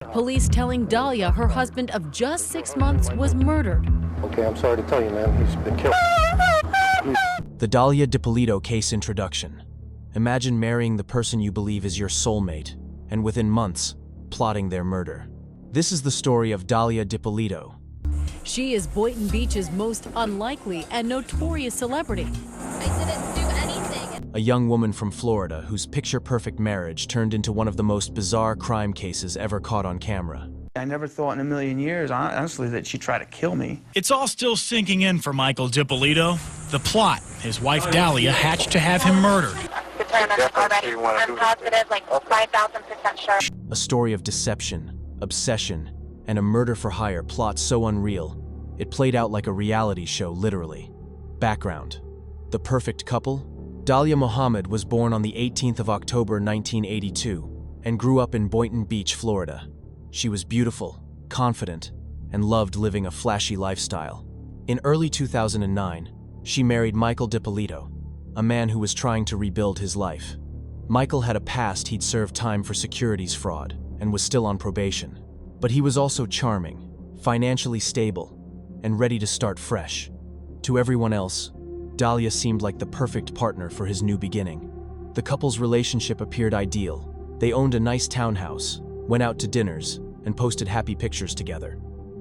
Police telling Dalia her husband of just 6 months was murdered. Okay, I'm sorry to tell you, man. He's been killed. The Dalia Dippolito case introduction. Imagine marrying the person you believe is your soulmate, and within months, plotting their murder. This is the story of Dalia Dippolito. She is Boynton Beach's most unlikely and notorious celebrity. I didn't do anything. A young woman from Florida whose picture-perfect marriage turned into one of the most bizarre crime cases ever caught on camera. I never thought in a million years, honestly, that she'd try to kill me. It's all still sinking in for Michael Dippolito. The plot his wife Dalia hatched to have him murdered. Determined already. I'm positive, like 5,000% sure. A story of deception, obsession, and a murder-for-hire plot so unreal, it played out like a reality show, literally. Background: the perfect couple? Dalia Muhammad was born on the 18th of October 1982 and grew up in Boynton Beach, Florida. She was beautiful, confident, and loved living a flashy lifestyle. In early 2009, she married Michael Dippolito, a man who was trying to rebuild his life. Michael had a past. He'd served time for securities fraud and was still on probation. But he was also charming, financially stable, and ready to start fresh. To everyone else, Dalia seemed like the perfect partner for his new beginning. The couple's relationship appeared ideal. They owned a nice townhouse, went out to dinners, and posted happy pictures together.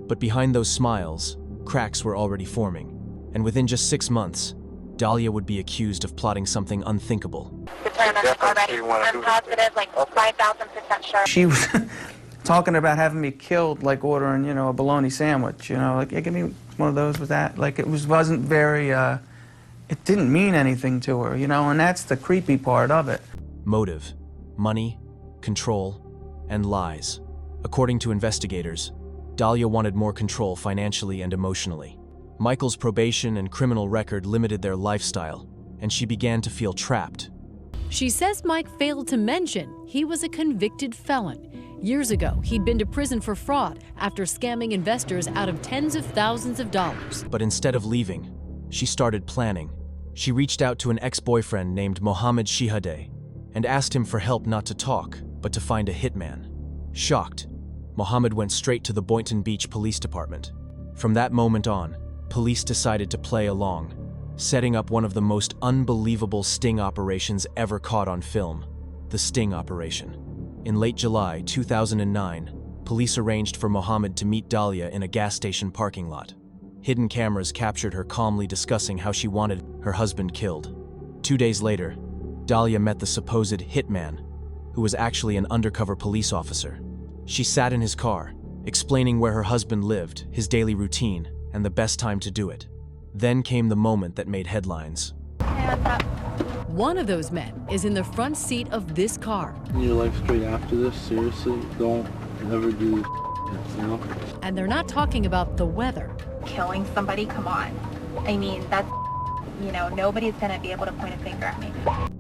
But behind those smiles, cracks were already forming. And within just 6 months, Dalia would be accused of plotting something unthinkable. Determined already. I'm positive, like 5,000% sure. She was talking about having me killed, like ordering, a bologna sandwich, like, hey, give me one of those with that. Like, it wasn't very, it didn't mean anything to her, and that's the creepy part of it. Motive: money, control, and lies. According to investigators, Dalia wanted more control financially and emotionally. Michael's probation and criminal record limited their lifestyle, and she began to feel trapped. She says Mike failed to mention he was a convicted felon. Years ago, he'd been to prison for fraud after scamming investors out of tens of thousands of dollars. But instead of leaving, she started planning. She reached out to an ex-boyfriend named Mohammed Shihadeh and asked him for help, not to talk, but to find a hitman. Shocked, Mohammed went straight to the Boynton Beach Police Department. From that moment on, police decided to play along, setting up one of the most unbelievable sting operations ever caught on film: the Sting Operation. In late July 2009, police arranged for Mohammed to meet Dalia in a gas station parking lot. Hidden cameras captured her calmly discussing how she wanted her husband killed. 2 days later, Dalia met the supposed hitman, who was actually an undercover police officer. She sat in his car, explaining where her husband lived, his daily routine, and the best time to do it. Then came the moment that made headlines. One of those men is in the front seat of this car. Your life straight after this, seriously, don't ever do this, And they're not talking about the weather. Killing somebody, come on. I mean, that's, nobody's gonna be able to point a finger at me.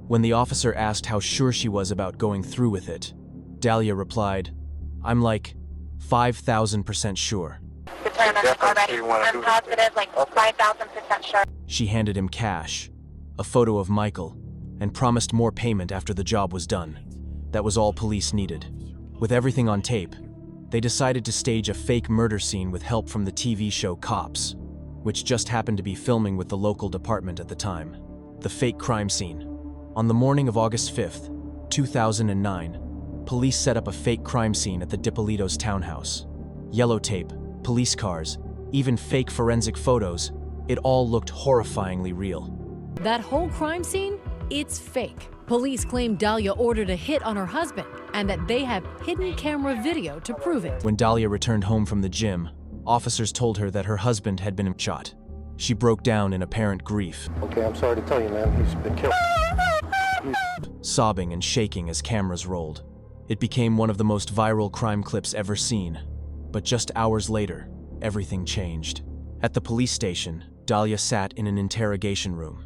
When the officer asked how sure she was about going through with it, Dalia replied, "I'm like 5,000% sure." Determined already. I'm positive, like 5,000% sure. She handed him cash, a photo of Michael, and promised more payment after the job was done. That was all police needed. With everything on tape, they decided to stage a fake murder scene with help from the TV show Cops, which just happened to be filming with the local department at the time. The fake crime scene. On the morning of August 5th, 2009, police set up a fake crime scene at the Dippolito's townhouse. Yellow tape, police cars, even fake forensic photos, it all looked horrifyingly real. That whole crime scene? It's fake. Police claim Dalia ordered a hit on her husband and that they have hidden camera video to prove it. When Dalia returned home from the gym, officers told her that her husband had been shot. She broke down in apparent grief, Okay, I'm sorry to tell you, man. He's been killed. sobbing and shaking as cameras rolled. It became one of the most viral crime clips ever seen. But just hours later, everything changed. At the police station, Dalia sat in an interrogation room.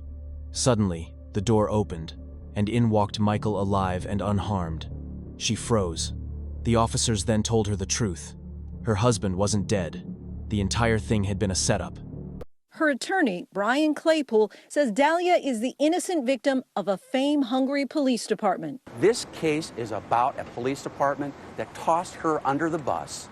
Suddenly, the door opened, and in walked Michael alive and unharmed. She froze. The officers then told her the truth. Her husband wasn't dead. The entire thing had been a setup. Her attorney, Brian Claypool, says Dalia is the innocent victim of a fame-hungry police department. This case is about a police department that tossed her under the bus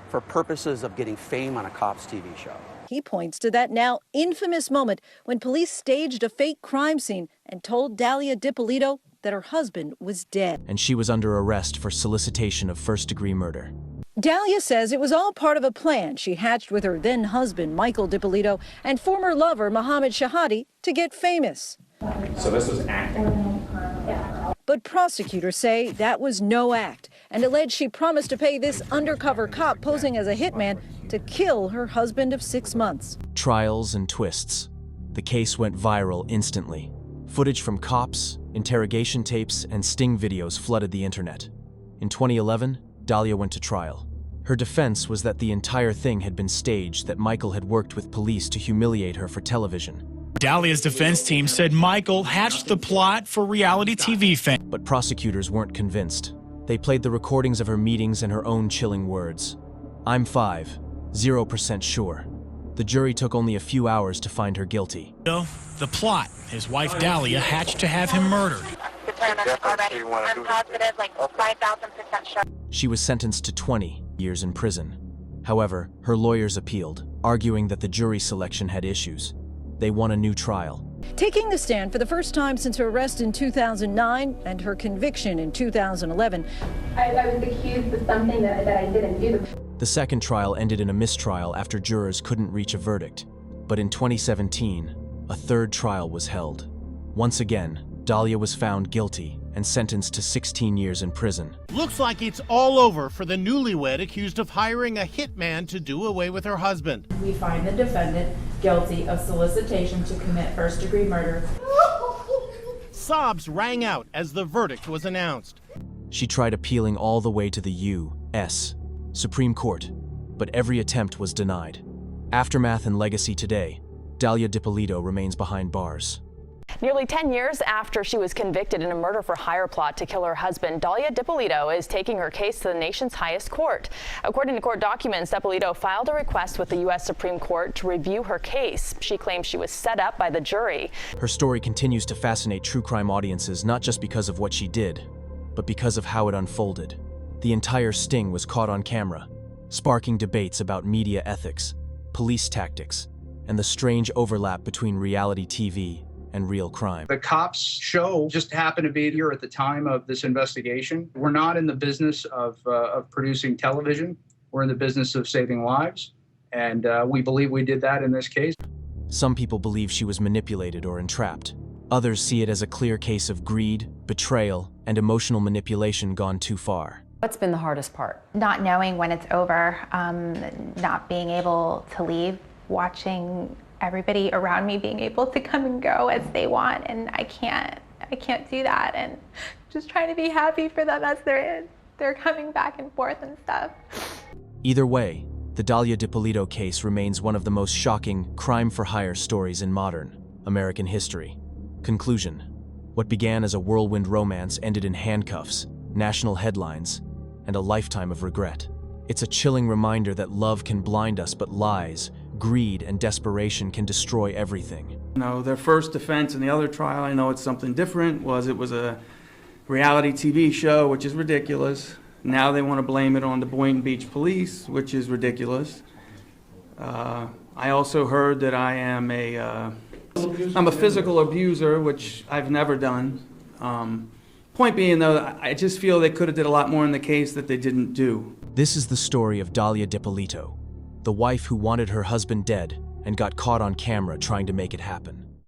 for purposes of getting fame on a cops TV show. He points to that now infamous moment when police staged a fake crime scene and told Dalia Dippolito that her husband was dead. And she was under arrest for solicitation of first-degree murder. Dalia says it was all part of a plan she hatched with her then-husband, Michael Dippolito, and former lover, Mohammed Shahadi, to get famous. So this was acting? But prosecutors say that was no act and allege she promised to pay this undercover cop posing as a hitman to kill her husband of 6 months. Trials and twists. The case went viral instantly. Footage from cops, interrogation tapes, and sting videos flooded the internet. In 2011, Dalia went to trial. Her defense was that the entire thing had been staged, that Michael had worked with police to humiliate her for television. Dalia's defense team said Michael hatched the plot for reality TV fame. But prosecutors weren't convinced. They played the recordings of her meetings and her own chilling words. "I'm 0% sure." The jury took only a few hours to find her guilty. The plot his wife Dalia hatched to have him murdered. I'm positive, like 5,000% sure. She was sentenced to 20 years in prison. However, her lawyers appealed, arguing that the jury selection had issues. They won a new trial. Taking the stand for the first time since her arrest in 2009 and her conviction in 2011. I was accused of something that I didn't do. The second trial ended in a mistrial after jurors couldn't reach a verdict. But in 2017, a third trial was held. Once again, Dalia was found guilty and sentenced to 16 years in prison. Looks like it's all over for the newlywed accused of hiring a hitman to do away with her husband. We find the defendant guilty of solicitation to commit first-degree murder. Sobs rang out as the verdict was announced. She tried appealing all the way to the U.S. Supreme Court, but every attempt was denied. Aftermath and legacy today, Dalia Dippolito remains behind bars. Nearly 10 years after she was convicted in a murder-for-hire plot to kill her husband, Dalia Dippolito is taking her case to the nation's highest court. According to court documents, Dippolito filed a request with the U.S. Supreme Court to review her case. She claims she was set up by the jury. Her story continues to fascinate true crime audiences, not just because of what she did, but because of how it unfolded. The entire sting was caught on camera, sparking debates about media ethics, police tactics, and the strange overlap between reality TV and real crime. The cops show just happened to be here at the time of this investigation. We're not in the business of producing television. We're in the business of saving lives, and we believe we did that in this case. Some people believe she was manipulated or entrapped. Others see it as a clear case of greed, betrayal, and emotional manipulation gone too far. What's been the hardest part? Not knowing when it's over, not being able to leave, watching everybody around me being able to come and go as they want, and I can't do that, and just trying to be happy for them as they're coming back and forth and stuff. Either way, the Dalia Dippolito case remains one of the most shocking crime-for-hire stories in modern American history. Conclusion: what began as a whirlwind romance ended in handcuffs, national headlines, and a lifetime of regret. It's a chilling reminder that love can blind us, but lies, greed, and desperation can destroy everything. You know, their first defense in the other trial, I know it's something different, was it was a reality TV show, which is ridiculous. Now they want to blame it on the Boynton Beach police, which is ridiculous. I also heard that I'm a physical abuser, which I've never done. Point being, though, I just feel they could have did a lot more in the case that they didn't do. This is the story of Dalia Dippolito, the wife who wanted her husband dead and got caught on camera trying to make it happen.